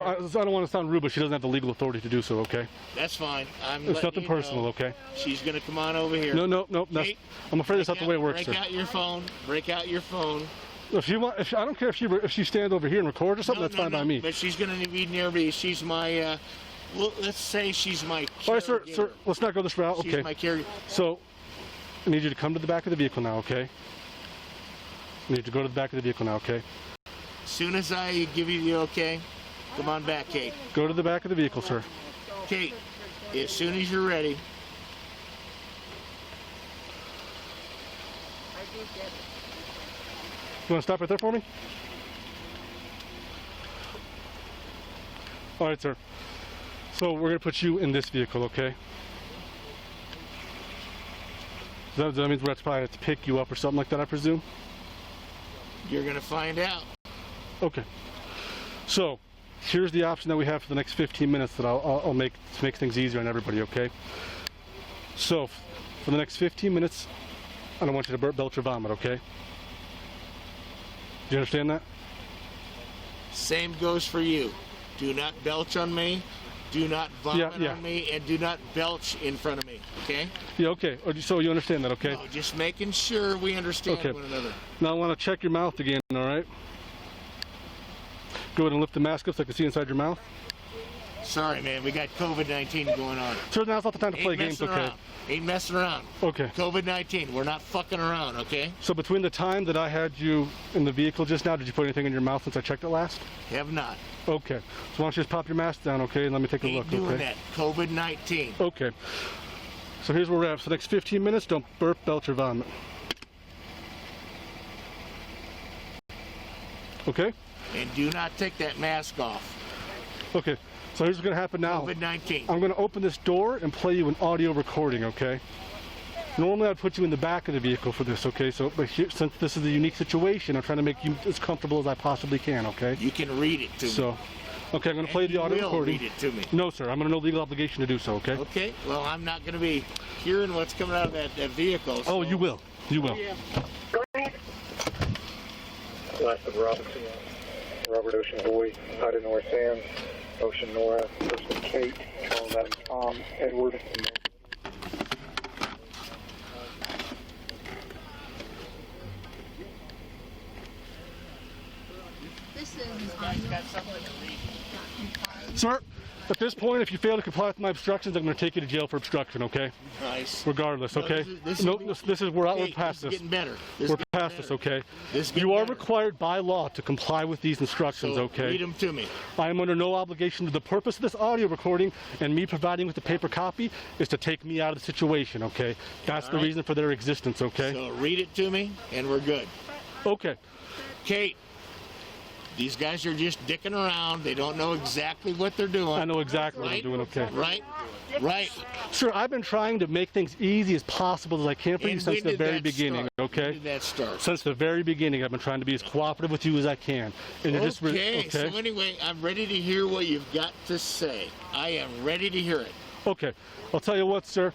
I don't want to sound rude, but she doesn't have the legal authority to do so, okay? That's fine. It's nothing personal, okay? She's going to come on over here. No. I'm afraid that's not the way it works, sir. Break out your phone. Break out your phone. If I don't care if she stands over here and records or something, that's fine by me. But she's going to be near me. She's my, well, let's say she's my caregiver. All right, sir, let's not go this route, okay? She's my caregiver. So, I need you to come to the back of the vehicle now, okay? I need you to go to the back of the vehicle now, okay? As soon as I give you the okay, come on back, Kate. Go to the back of the vehicle, sir. Kate, as soon as you're ready. You want to stop right there for me? All right, sir. So we're going to put you in this vehicle, okay? That means we're probably have to pick you up or something like that, I presume? You're going to find out. Okay. So, here's the option that we have for the next 15 minutes that I'll make to make things easier on everybody, okay? So, for the next 15 minutes, I don't want you to belch or vomit, okay? Do you understand that? Same goes for you. Do not belch on me, do not vomit on me, and do not belch in front of me, okay? Yeah, okay. So you understand that, okay? No, just making sure we understand one another. Now I want to check your mouth again, all right? Go ahead and lift the mask up so I can see inside your mouth. Sorry, man, we got COVID-19 going on. Sir, now's not the time to play games, okay? Ain't messing around. Okay. COVID-19, we're not fucking around, okay? So between the time that I had you in the vehicle just now, did you put anything in your mouth since I checked it last? Have not. Okay. So why don't you just pop your mask down, okay, and let me take a look, okay? Ain't doing that. COVID-19. Okay. So here's where we're at. For the next 15 minutes, don't burp, belch, or vomit. Okay? And do not take that mask off. Okay. So here's what's going to happen now. COVID-19. I'm going to open this door and play you an audio recording, okay? Normally I'd put you in the back of the vehicle for this, okay? So, but here, since this is a unique situation, I'm trying to make you as comfortable as I possibly can, okay? You can read it to me. So, okay, I'm going to play the audio recording. Read it to me. No, sir. I'm under no legal obligation to do so, okay? Okay. Well, I'm not going to be hearing what's coming out of that vehicle. So. Oh, you will. You will. Yeah. Last of Robinson, Robert Ocean Boy, Ida North Sam, Ocean Nora, Person Kate, Charles Adam Tom, Edward. Sir, at this point, if you fail to comply with my instructions, I'm going to take you to jail for obstruction, okay? Nice. Regardless, okay? We're past this. Getting better. We're past this, okay? You are required by law to comply with these instructions, okay? Read them to me. I am under no obligation. The purpose of this audio recording and me providing with the paper copy is to take me out of the situation, okay? That's the reason for their existence, okay? So read it to me, and we're good. Okay. Kate, these guys are just dicking around. They don't know exactly what they're doing. I know exactly what I'm doing, okay? Right? Right. Sir, I've been trying to make things easy as possible as I can for you since the very beginning, okay? When did that start? Since the very beginning, I've been trying to be as cooperative with you as I can. And you're just okay, so anyway, I'm ready to hear what you've got to say. I am ready to hear it. Okay. I'll tell you what, sir.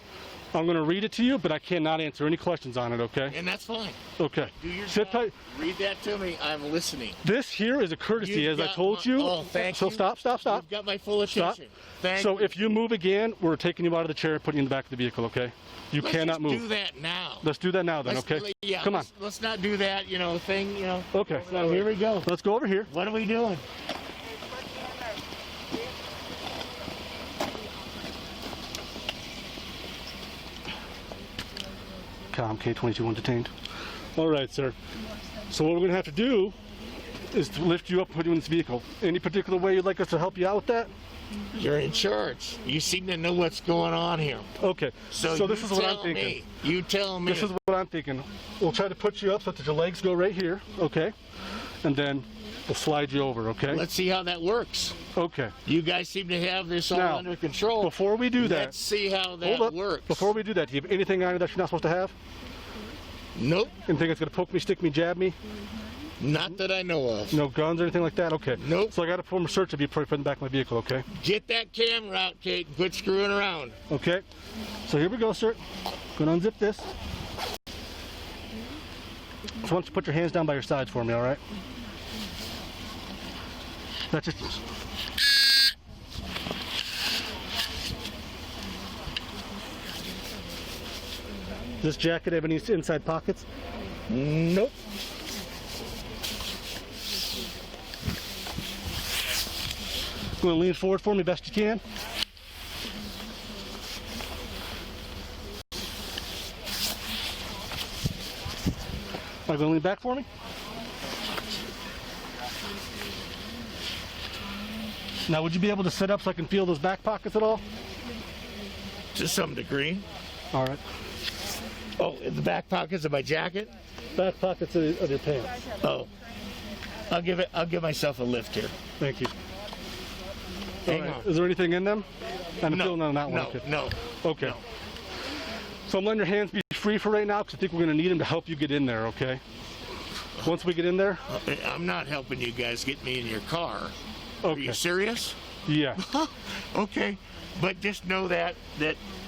I'm going to read it to you, but I cannot answer any questions on it, okay? And that's fine. Okay. Do your Sit job. tight. Read that to me. I'm listening. This here is a courtesy, as I told you. Oh, thank you. So stop. You've got my full attention. Thank you. If you move again, we're taking you out of the chair and putting you in the back of the vehicle, okay? You cannot move. Let's do that now. Let's do that now then, okay? Yeah, Come on. Let's not do that, thing, Okay. So here we go. Let's go over here. What are we doing? K-22 detained. All right, sir. So what we're going to have to do is to lift you up and put you in this vehicle. Any particular way you'd like us to help you out with that? You're in charge. You seem to know what's going on here. Okay. So this is what I'm thinking. You tell me. This is what I'm thinking. We'll try to put you up so that your legs go right here, okay? And then we'll slide you over, okay? Let's see how that works. Okay. You guys seem to have this all under control. Before we do that, let's see how that works. Before we do that, do you have anything on you that you're not supposed to have? Nope. Anything that's going to poke me, stick me, jab me? Not that I know of. No guns or anything like that? Okay. Nope. So I got to perform a search of you before I put in the back of my vehicle, okay? Get that camera out, Kate, and quit screwing around. Okay. So here we go, sir. Gonna unzip this. So why don't you put your hands down by your sides for me, all right? That's just... Does this jacket have any inside pockets? Nope. You want to lean forward for me best you can? Are you going to lean back for me? Now, would you be able to sit up so I can feel those back pockets at all? To some degree. All right. Oh, in the back pockets of my jacket? Back pockets of your pants. Oh. I'll give myself a lift here. Thank you. Hang All right. on. Is there anything in them? I'm No, feeling on that one. no, Okay. no. Okay. No. So I'm letting your hands be free for right now because I think we're going to need them to help you get in there, okay? Once we get in there? I'm not helping you guys get me in your car. Are Okay. you serious? Yeah. Okay. But just know that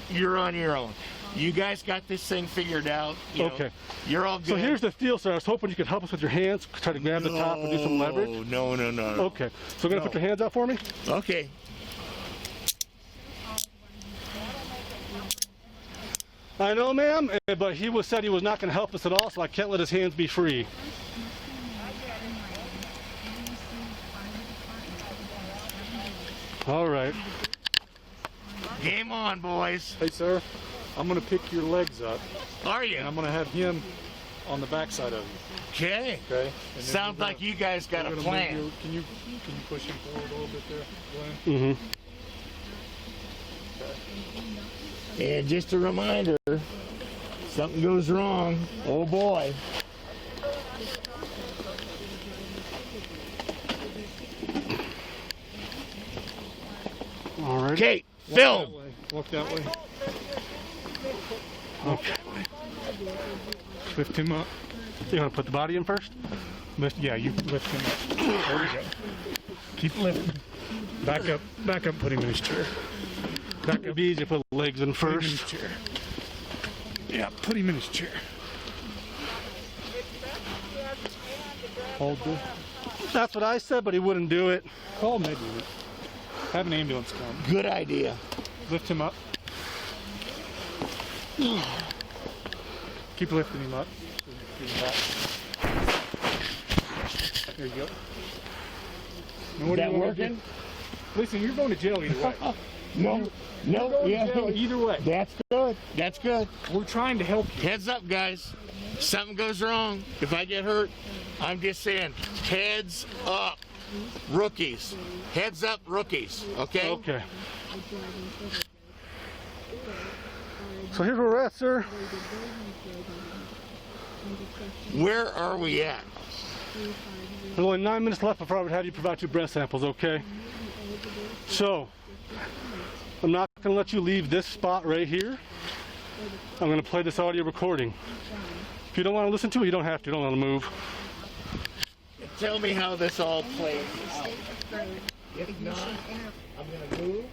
you're on your own. You guys got this thing figured out. You know, Okay. you're all good. So here's the deal, sir. I was hoping you could help us with your hands, try to grab the top and do some leverage. No. Okay. So we're going to put your hands out for me? Okay. I know, ma'am, but he said he was not going to help us at all, so I can't let his hands be free. All right. Game on, boys. Hey, sir, I'm going to pick your legs up, Are you? and I'm going to have him on the backside of you. Okay. Okay? And then Sounds we're like you guys got gonna a move plan. you- Can you push him forward a little bit there, Glenn? Mm-hmm. And just a reminder, something goes wrong. Oh boy. All right. Kate, Walk film. that way. Walk that way. Okay. Lift him up. You want to put the body in first? Yeah, you lift him up. There we go. Keep lifting. Back up. Back up. Put him in his chair. Back It'd up. be easy to put the legs in Put him in his first. chair. Yeah, put him in his chair. Hold this. That's what I said, but he wouldn't do it. Call med unit. Have an ambulance come. Good idea. Lift him up. Keep lifting him up. There you go. Now, Is what do that you wanna working? do? Listen, you're going to jail either way. No. No. Going to Yeah. jail either way. That's good. That's good. We're trying to help you. Heads up, guys. Something goes wrong. If I get hurt, I'm just saying, heads up, rookies. Heads up, rookies. Okay? Okay. So here's where we're at, sir. Where are we at? There's only 9 minutes left before I would have you provide 2 breath samples, okay? So, I'm not going to let you leave this spot right here. I'm going to play this audio recording. If you don't want to listen to it, you don't have to. You don't want to move. Tell me how this all plays out. If not, I'm going to move.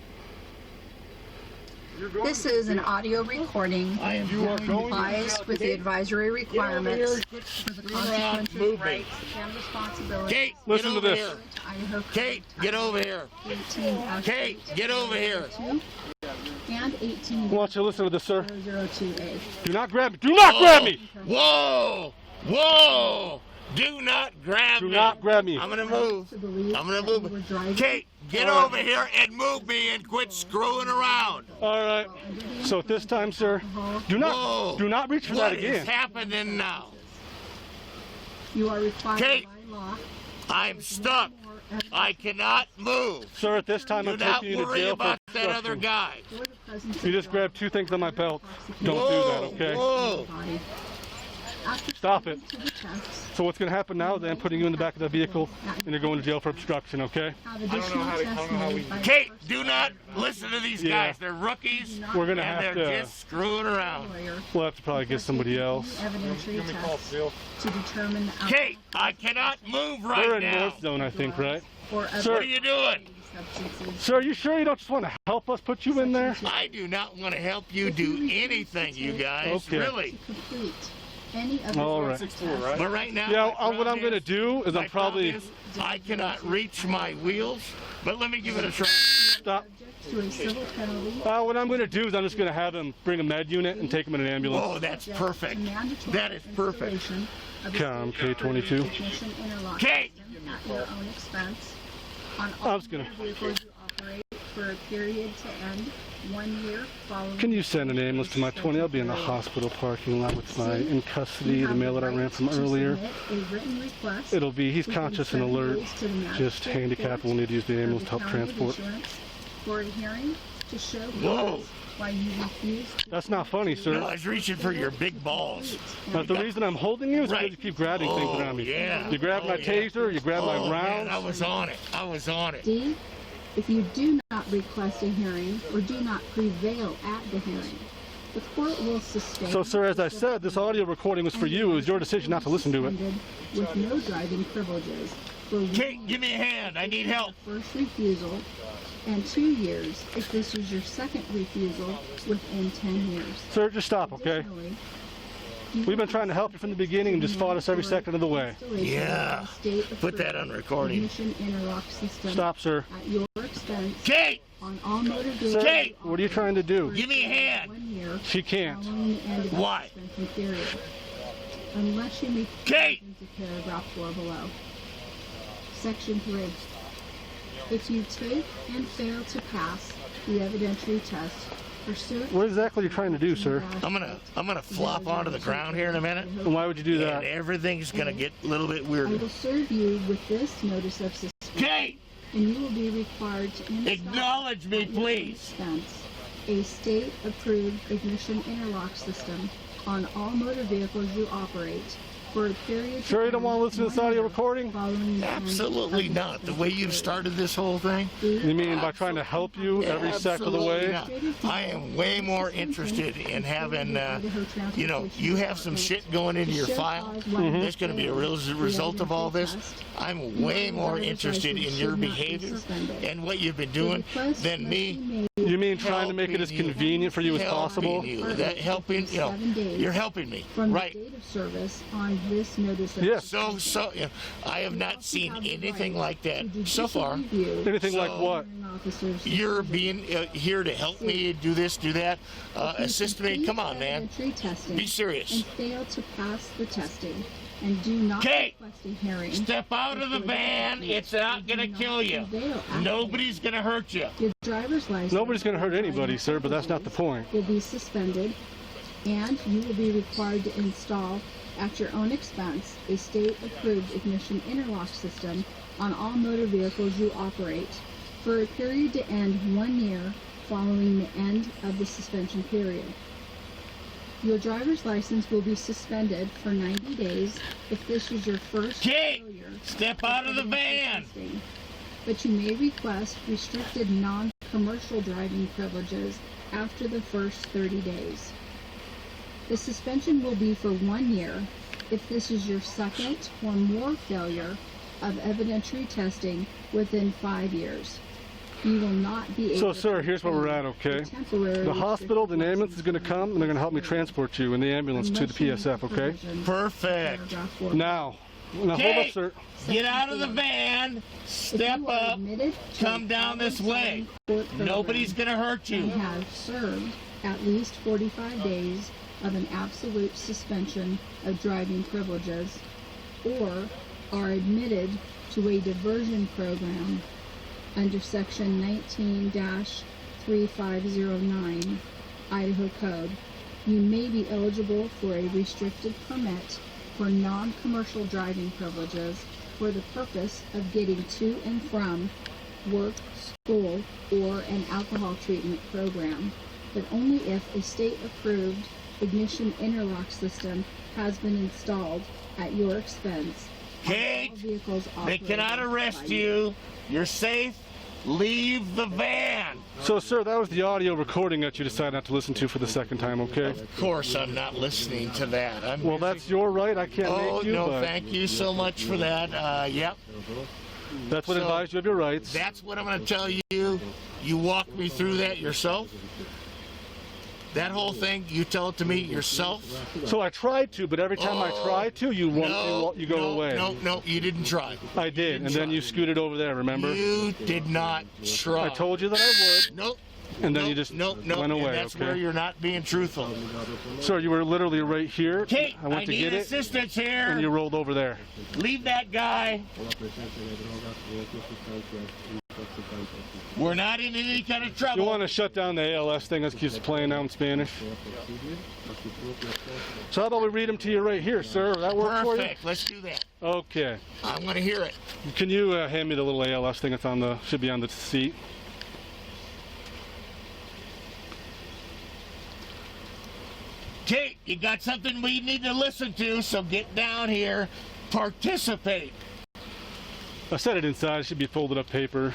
This is an audio recording I am complies with the advisory requirements for the consequences, moving. rights, and responsibilities. Kate, Listen get to over this. here. Idaho Kate, get over here. 18 Kate, get over here. and 18 I want you to listen to this, sir. 002A. Do not grab me. Do not grab me! Whoa! Whoa! Do not grab Do me. not grab me. I'm gonna move. To believe I'm gonna that you were move. driving Kate, get All right. over here and move me and quit screwing around. All right. So at this time, sir, Whoa. do not reach for What that is again. happening now? You are required Kate. by law. I'm stuck. I cannot move. Sir, at this time, Do I'm not taking you to worry jail for about that other obstruction. guy. For the presence You of just grabbed 2 things on my belt. Don't Whoa, do that, okay? whoa. body. After Stop it. to the chest, So what's going to happen now is I'm putting you in the back of the vehicle and you're going to jail for obstruction, okay? have additional tests made by the Kate, person do not listen to these Yeah. guys. They're rookies. We're going to And have they're to, just screwing around. lawyer we'll have to probably get somebody else. evidentiary Let me call tests Phil. to determine the Kate, I cannot move They're right in now. North Zone, I think, right? or What other are you doing? substances. Sir, are you sure you don't just want to help us put you in there? I do not want to help you do anything, you guys. Okay. Really. To complete any of the All right. 6'4", right? But right now, Yeah, my what I'm problem going to is- do is my I'm probably... problem is I cannot reach my wheels, but let me give it a try. Stop. subject to a civil penalty. What I'm going to do is I'm just going to have him bring a med unit and take him in an ambulance. Oh, that's perfect. That is perfect. Com K22. K. At your own expense on I all was gonna- vehicles you operate for a period to end 1 year following. Can you send an ambulance to my 20? I'll be in the hospital parking lot with my in custody, the mail that I ran from earlier. It'll be, he's conscious and alert, just handicapped, we'll need to use the ambulance to help transport. For a hearing to show Whoa. cause why you refuse to That's not funny, No, I sir. was reaching for your big balls. But the reason I'm holding you is because Right. you keep grabbing things Oh, around me. yeah. You grab my Oh, yeah. taser, you grab my Oh, man, I rounds. was on it. I was on it. D, if you do not request a hearing or do not prevail at the hearing, the court will sustain. So, sir, as I said, this audio recording was for you. It was your decision not to listen to it. With no driving privileges for Kate, give me a hand. I need help. first refusal and 2 years if this is your second refusal within 10 years. Sir, just stop, okay? Additionally, We've been trying to help you from the beginning and just fought us every second of the way. Yeah. Put that on recording. Ignition interlock system Stop, sir. at your expense Kate, on all motor vehicles. Kate! What are you trying to do? give me a hand. 1 year She can't. following the end of the Why? suspension period, unless you meet Kate! into paragraph 4 below. Section 3. If you take and fail to pass the evidentiary test pursuant What exactly are you trying to do, sir? I'm gonna flop onto the ground here in a minute, And why would you do and that? everything's gonna get a little bit I weird. will serve you with this notice of suspension, Kate, and you will be required to install acknowledge me, at your own please. expense a state-approved ignition interlock system on all motor vehicles you operate for a period. Sure you don't want to listen to this audio recording? Following the end Absolutely of not. The way you've started this whole thing, You mean by trying to help you every second of the way? absolutely not. I am way more interested in having, you have some shit going into your file. There's going to be a real result of all this. I'm way more interested in your behavior and what you've been doing than me. You mean trying to make it as convenient for you as possible? Helping you. You're helping me, from right? the date of service on this notice of Yes. So, I have not seen anything like that so far. Anything like what? You're being here to help me do this, do that, assist me. Come on, man. Be serious. And fail to pass the testing and do not Kate, request a hearing. Step out of the van. It's not gonna kill you. Nobody's gonna hurt you. Your driver's license. Nobody's going to hurt anybody, sir, but that's not the point. Will be suspended, and you will be required to install at your own expense a state-approved ignition interlock system on all motor vehicles you operate for a period to end 1 year following the end of the suspension period. Your driver's license will be suspended for 90 days if this is your first Kate, failure. step out of the van. Testing. But you may request restricted non-commercial driving privileges after the first 30 days. The suspension will be for 1 year if this is your second or more failure of evidentiary testing within 5 years. You will not be able So, sir, here's where we're at, okay? The hospital, the ambulance is going to come, and they're going to help me transport you in the ambulance to the PSF, okay? Perfect. Now hold up, Kate, sir. get out of the van. Step up. Come down this way. Nobody's gonna hurt and you. have served at least 45 days of an absolute suspension of driving privileges, or are admitted to a diversion program under Section 19-3509 Idaho Code. You may be eligible for a restricted permit for non-commercial driving privileges for the purpose of getting to and from work, school, or an alcohol treatment program, but only if a state-approved ignition interlock system has been installed at your expense. on all Kate, vehicles they operated cannot by arrest you. You're safe. Leave the van. So, sir, that was the audio recording that you decided not to listen to for the second time, okay? Of course, I'm not listening to that. Well, that's your right. I can't Oh, make you, no, but thank you so much for that. Yep. that's what So, advised you of your rights. That's what I'm going to tell you. You walk me through that yourself. That whole thing, you tell it to me yourself. So I tried to, but every time I try to, you go away. No, you didn't try. I did, and then you scooted over there, remember? You did not try. I told you that I would. Nope. And then you just went away, and that's okay? where you're not being truthful. Sir, you were literally right here. Kate, I went to need get it, assistance here. and you rolled over there. Leave that guy. We're not in any kind of trouble. You want to shut down the ALS thing that keeps playing out in Spanish? So how about we read them to you right here, sir? Will that work for you? Perfect. Let's do that. Okay. I'm going to hear it. Can you hand me the little ALS thing that's on the, should be on the seat? Kate, you got something we need to listen to, so get down here, participate. I set it inside. It should be folded up paper.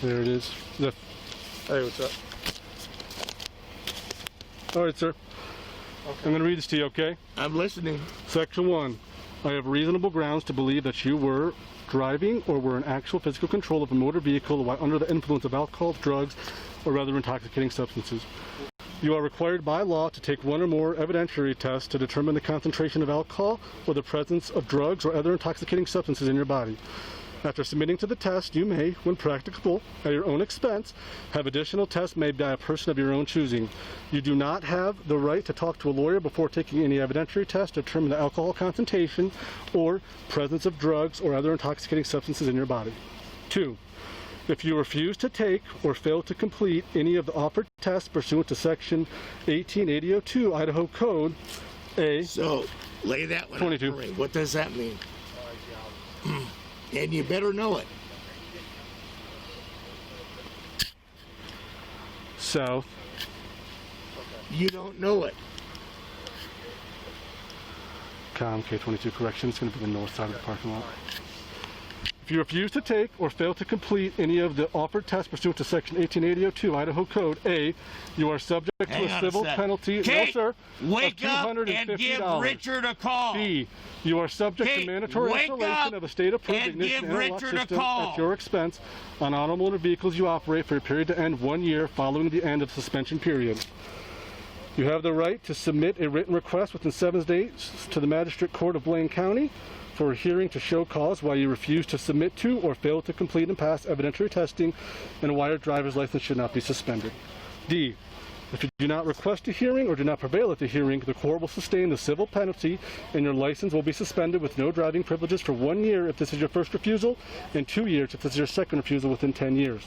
There it is. Hey, what's up? All right, sir. Okay. I'm going to read this to you, okay? I'm listening. Section 1. I have reasonable grounds to believe that you were driving or were in actual physical control of a motor vehicle while under the influence of alcohol, drugs, or other intoxicating substances. You are required by law to take one or more evidentiary tests to determine the concentration of alcohol or the presence of drugs or other intoxicating substances in your body. After submitting to the test, you may, when practicable, at your own expense, have additional tests made by a person of your own choosing. You do not have the right to talk to a lawyer before taking any evidentiary test to determine the alcohol concentration or presence of drugs or other intoxicating substances in your body. 2. If you refuse to take or fail to complete any of the offered tests pursuant to Section 18802 Idaho Code A. So, lay that one 22. out for me. What does that mean? And you better know it. South. You don't know it. K22 correction. It's going to be the north side of the parking lot. If you refuse to take or fail to complete any of the offered tests pursuant to Section 18802 Idaho Code A, you are subject to a civil penalty. Kate, no, sir. Wake of up and give Richard a call. B, you are subject Kate, to mandatory installation of a state-approved ignition interlock system at your expense on automotive vehicles you operate for a period to end 1 year following the end of the suspension period. You have the right to submit a written request within 7 days to the Magistrate Court of Blaine County for a hearing to show cause why you refuse to submit to or fail to complete and pass evidentiary testing and why your driver's license should not be suspended. D. If you do not request a hearing or do not prevail at the hearing, the court will sustain the civil penalty and your license will be suspended with no driving privileges for 1 year if this is your first refusal and 2 years if this is your second refusal within 10 years.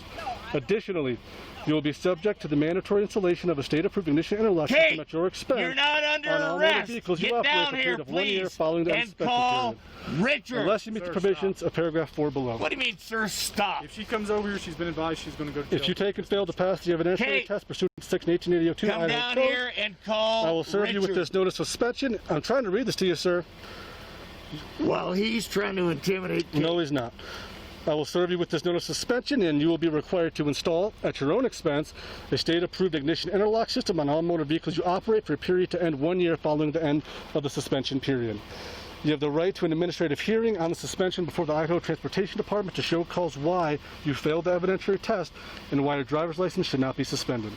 Additionally, you will be subject to the mandatory installation of a state-approved ignition interlock system at your expense. You're not under on arrest. Vehicles Get you operate down for a here, period of 1 year please, following the and inspection call period. Richard. Unless you meet the provisions of paragraph 4 below. What do you mean, sir? Stop. If she comes over here, she's been advised she's going to go to jail. If you take and fail to pass the evidentiary Kate, test pursuant to Section 18802 come Idaho down Code, here and call I will serve you with Richard. this notice of suspension. I'm trying to read this to you, sir. Well, he's trying to intimidate Kate. No, he's not. I will serve you with this notice of suspension, and you will be required to install, at your own expense, a state-approved ignition interlock system on all motor vehicles you operate for a period to end 1 year following the end of the suspension period. You have the right to an administrative hearing on the suspension before the Idaho Transportation Department to show cause why you failed the evidentiary test and why your driver's license should not be suspended.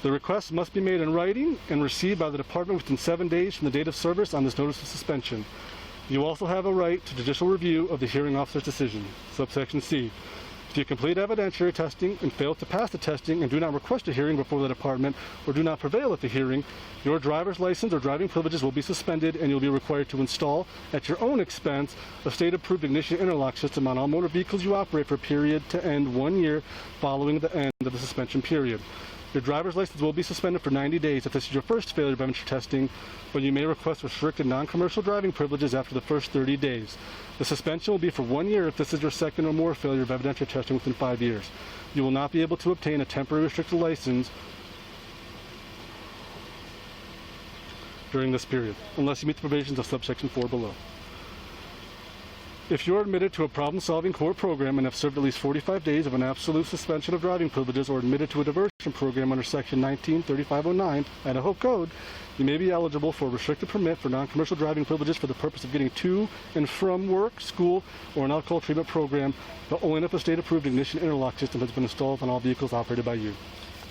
The request must be made in writing and received by the department within 7 days from the date of service on this notice of suspension. You also have a right to judicial review of the hearing officer's decision. Subsection C. If you complete evidentiary testing and fail to pass the testing and do not request a hearing before the department or do not prevail at the hearing, your driver's license or driving privileges will be suspended and you'll be required to install, at your own expense, a state-approved ignition interlock system on all motor vehicles you operate for a period to end 1 year following the end of the suspension period. Your driver's license will be suspended for 90 days if this is your first failure of evidentiary testing, but you may request restricted non-commercial driving privileges after the first 30 days. The suspension will be for 1 year if this is your second or more failure of evidentiary testing within 5 years. You will not be able to obtain a temporary restricted license during this period, unless you meet the provisions of subsection 4 below. If you're admitted to a problem-solving core program and have served at least 45 days of an absolute suspension of driving privileges or admitted to a diversion program under Section 193509 Idaho Code, you may be eligible for a restricted permit for non-commercial driving privileges for the purpose of getting to and from work, school, or an alcohol treatment program, but only if a state-approved ignition interlock system has been installed on all vehicles operated by you.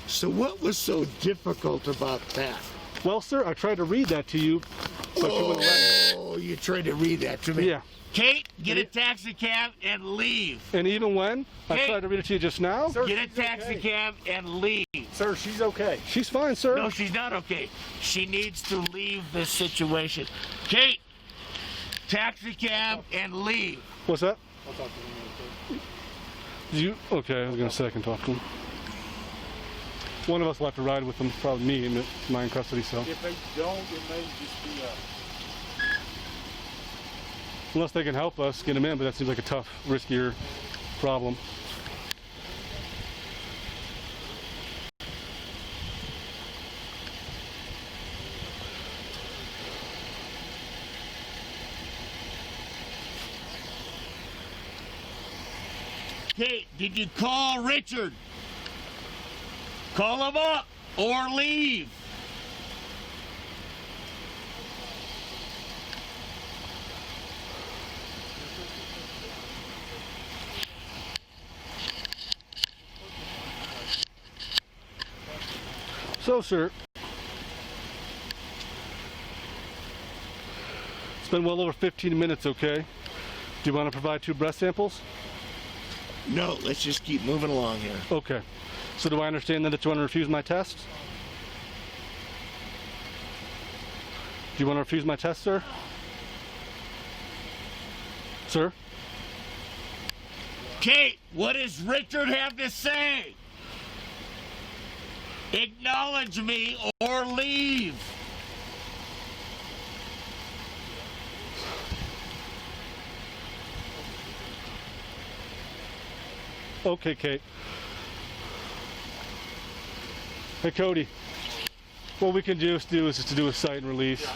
So what was so difficult about that? Well, sir, I tried to read that to you, but you wouldn't let me. Oh, you tried to read that to me? Yeah. Kate, get a taxi cab and leave. And even when I Hey. tried to read it to you just now, Get a taxi cab and leave. Sir, she's okay. she's fine, sir. No, she's not okay. She needs to leave this situation. Kate, taxi cab and leave. What's that? You okay? I was gonna say I can talk to him. One of us will have to ride with him, probably me, and my in custody. So If they don't, it may just be unless they can help us get him in, but that seems like a tough, riskier problem. Kate, did you call Richard? Call him up or leave. So, sir, it's been well over 15 minutes. Okay. Do you want to provide 2 breath samples? No, let's just keep moving along here. Okay. So do I understand then that you want to refuse my test? Do you want to refuse my test, sir? Sir? Kate, what does Richard have to say? Acknowledge me or leave. Okay, Kate. Hey, Cody. What we can just do is just to do a cite and release.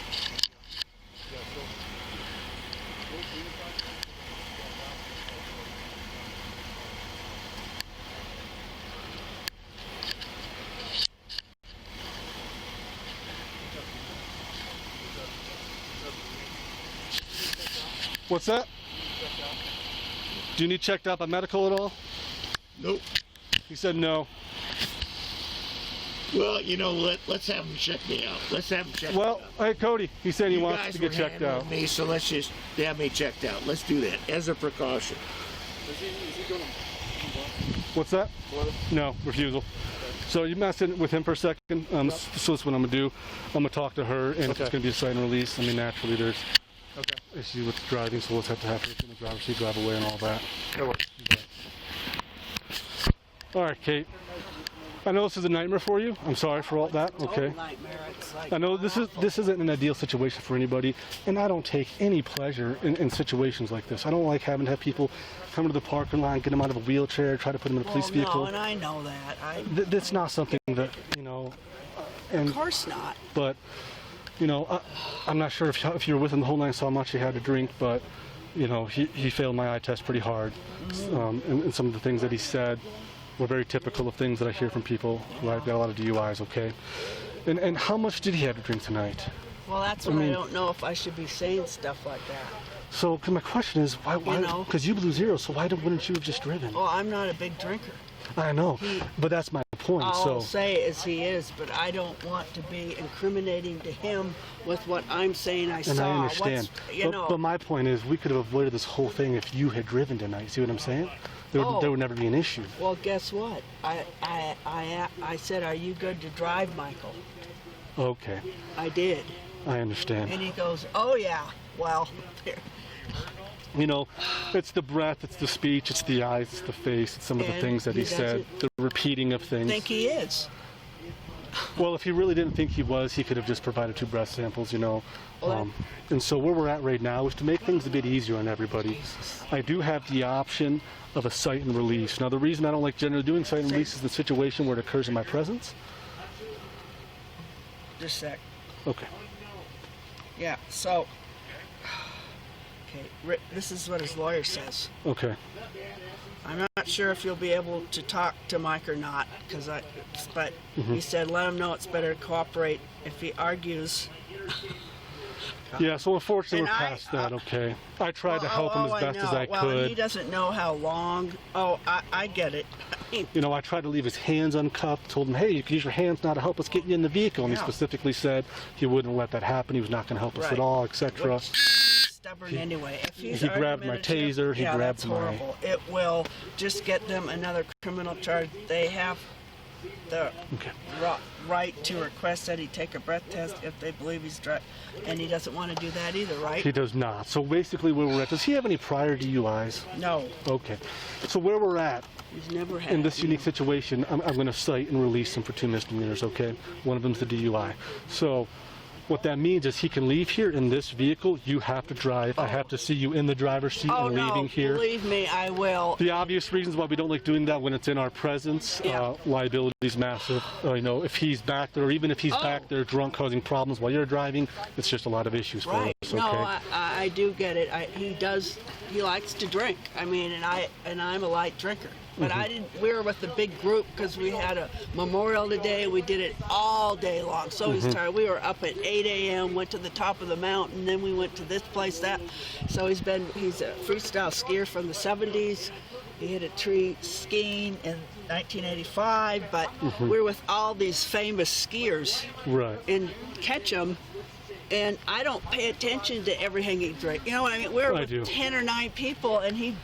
What's that? Do you need checked out by medical at all? Nope. He said no. Well, you know, let's have him check me out. Let's have him check Well, me out. hey, Cody, he said he You wants guys to get were checked handling out. me, so let's just have me checked out. Let's do that as a precaution. Is he going to? What's that? No, refusal. So you messing with him for a second. So this is what I'm gonna do. I'm gonna talk to her, and if it's gonna be a cite and release, I mean, naturally there's issues with driving, so we'll just have to have her in the driver's seat, drive away, and all that. All right, Kate. I know this is a nightmare for you. I'm sorry for all that. Okay. I know this isn't an ideal situation for anybody, and I don't take any pleasure in situations like this. I don't like having to have people come to the parking lot, get them out of a wheelchair, try to put them in a police vehicle. No, and I know that. That's not something that, you know. And, Of course not. But, you know, I'm not sure if you were with him the whole night, so how much he had to drink, but, you know, he failed my eye test pretty hard. And some of the things that he said were very typical of things that I hear from people who have got a lot of DUIs, okay? And how much did he have to drink tonight? Well, that's what I don't know if I should be saying stuff like that. So my question is, why? You know. Because you blew 0, so wouldn't you have just driven? Well, I'm not a big drinker. I know, but that's my point. All I'll So say is he is, but I don't want to be incriminating to him with what I'm saying I and saw. I understand. But my point is, we could have avoided this whole thing if you had driven tonight. See what I'm saying? There would never be an issue. Well, guess what? I said, are you good to drive, Michael? Okay, I did. I understand. And he goes, oh, yeah. Well, You know, it's the breath, it's the speech, it's the eyes, it's the face, it's some of the And things that he he said, the repeating of I things. think he is. Well, if he really didn't think he was, he could have just provided 2 breath samples, you know. Well, And so where we're at right now is to make things a bit easier on everybody. I do have the option of a cite and release. Now, the reason I don't like generally doing cite and release is the situation where it occurs in my presence. Just a sec. Okay. Yeah, so Okay, this is what his lawyer says. Okay. I'm not sure if you'll be able to talk to Mike or not, but he said let him know it's better to cooperate. If he argues. Yeah, so unfortunately And we're past that, okay. I tried to help him as best as I Well, could. he doesn't know how long. Oh, I get it. You know, I tried to leave his hands uncuffed, told him, hey, you can use your hands now to help us get you in the vehicle. And he Yeah. specifically said he wouldn't let that happen. He was not going to help us Right. at all, etc. He's stubborn anyway. If he's he grabbed my argumentative, taser, he yeah, grabbed that's my- horrible. It will just get them another criminal charge. They have the Okay. right to request that he take a breath test if they believe he's drunk, and he doesn't want to do that either, right? He does not. So basically where we're at, does he have any prior DUIs? No, Okay. So where we're at, he's never had. in this unique situation, I'm going to cite and release him for 2 misdemeanors, okay? One of them's the DUI. So what that means is he can leave here in this vehicle. You have to drive. I have to see you in the driver's seat Oh and no, leaving here. believe me, I will. The obvious reasons why we don't like doing that when it's in our presence, Yeah. liability is massive. You know, if he's back there, or even if he's back there drunk causing problems while you're driving, it's just a lot of issues for Right. us, No, okay? I do get it. He likes to drink. I mean, and I'm a light drinker. But we were with the big group because we had a memorial today. We did it all day long. So he's tired. We were up at 8 a.m., went to the top of the mountain, then we went to this place, that. So he's a freestyle skier from the 70s. He hit a tree skiing in 1985, but we're with all these famous skiers Right. in Ketchum. And I don't pay attention to everything he drinks. You know what I mean? We're I with do. 10 or 9 people, and he.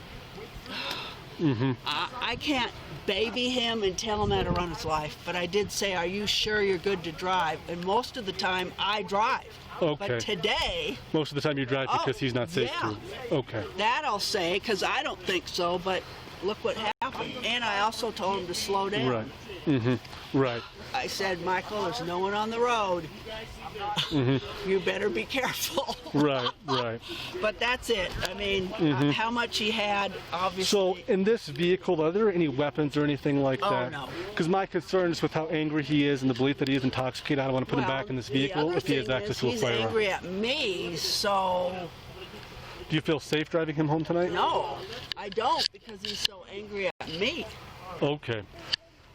I can't baby him and tell him how to run his life. But I did say, "Are you sure you're good to drive?" And most of the time, I drive. Okay. But today, Most of the time you drive because he's not safe yeah. to. Okay. that I'll say, because I don't think so. But look what happened. And I also told him to slow down. Right. Right. I said, "Michael, there's no one on the road. You better be careful." Right. Right. But that's it. I mean, how much he had, obviously. So in this vehicle, are there any weapons or anything like Oh, that? no. Because my concern is with how angry he is and the belief that he is intoxicated. I don't want to put him Well, back in this the vehicle other if he has thing access is to a he's firearm. angry at me, so Do you feel safe driving him home tonight? no, I don't, because he's so angry at me. Okay.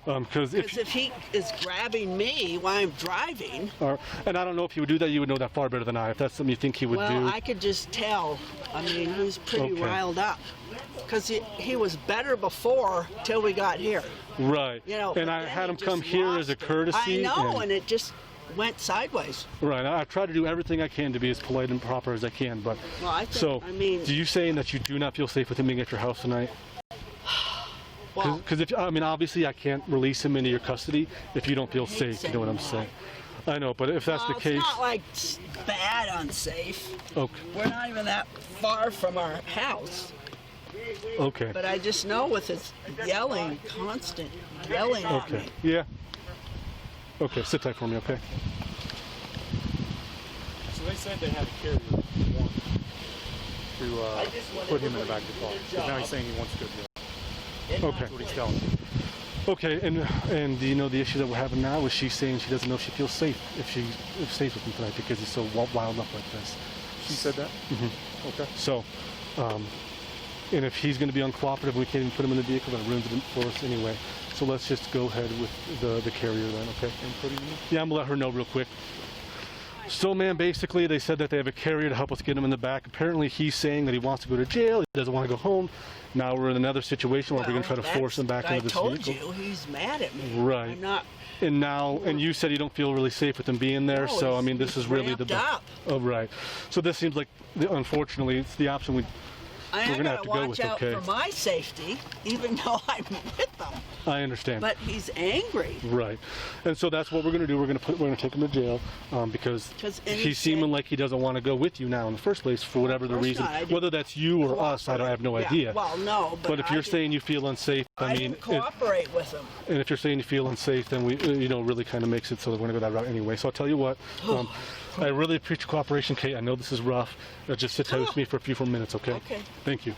Because Because if he is grabbing me while I'm driving, and I don't know if he would do that. You would know that far better than I. If that's something you think he would well, do. I could just tell. I mean, he's pretty Okay. riled up. Because he was better before till we got here. Right. You know, and but I then had he him come just here lost as a it. courtesy. I know, and it just went sideways. Right. I've tried to do everything I can to be as polite and proper as I can. But Well, I think, so, I mean, do you saying that you do not feel safe with him being at your house tonight? well, Because if I mean, obviously, I can't release him into your custody if you don't feel safe. You saying know what I'm that. saying? I know, but if that's well, the case, it's not like bad unsafe. okay, We're not even that far from our house. okay, But I just know with his yelling, constant yelling at okay, me. yeah, okay. Sit tight for me, okay? So they said they had a carrier warrant to put him in the back of the car. But now he's saying he wants to go to jail. Okay, That's what he's telling me. okay. And do you know the issue that we're having now? Is she saying she doesn't know if she feels safe if she stays with him tonight because he's so wild up like this? She said that? Okay. So, and if he's going to be uncooperative, we can't even put him in the vehicle. That ruins it for us anyway. So let's just go ahead with the carrier then, okay? And put him in? Yeah, I'm gonna let her know real quick. So, man, basically they said that they have a carrier to help us get him in the back. Apparently he's saying that he wants to go to jail. He doesn't want to go home. Now we're in another situation where we're gonna try to force him back into this vehicle. I told you, he's mad at me. Right. I'm not. And you said you don't feel really safe with him being there. No, So I mean, this he's is really the. ramped up. Oh, right. So this seems like, unfortunately, it's the option we're I gonna have gotta to go watch with, out okay. for my safety, even though I'm with them. I understand. But he's angry. Right, and so that's what we're going to do. We're going to take him to jail because 'Cause any he's seeming said- like he doesn't want to go with you now in the first place for whatever the course reason. not. I didn't Whether that's you or us, I have no Yeah, idea. Well, no, But if I you're didn't- saying you feel unsafe, I mean, didn't cooperate with him. and if you're saying you feel unsafe, then we, really kind of makes it so that we're going to go that route anyway. So I'll tell you what. I really appreciate your cooperation, Kate. I know this is rough. Just sit tight with me for a few more minutes, okay? Okay. Thank you.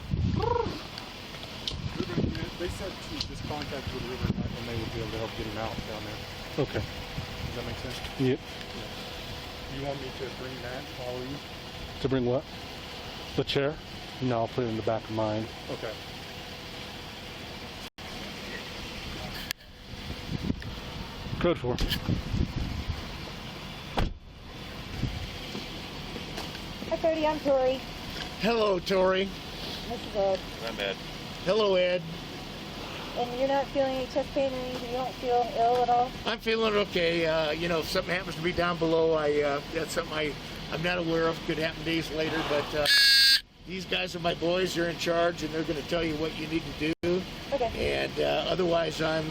They said to just contact with River and they would be able to help get him out down there. Okay. Does that make sense? Yep. You want me to bring that, follow you? To bring what? The chair? No, I'll put it in the back of mine. Okay. Code 4. Hi, Cody. I'm Tori. Hello, Tori. This is Ed. I'm Ed. Hello, Ed. And you're not feeling any chest pain or anything? You don't feel ill at all? I'm feeling okay. You know, if something happens to be down below, that's something I'm not aware of. Could happen days later, but these guys are my boys. They're in charge, and they're going to tell you what you need to do. Okay. And otherwise, I'm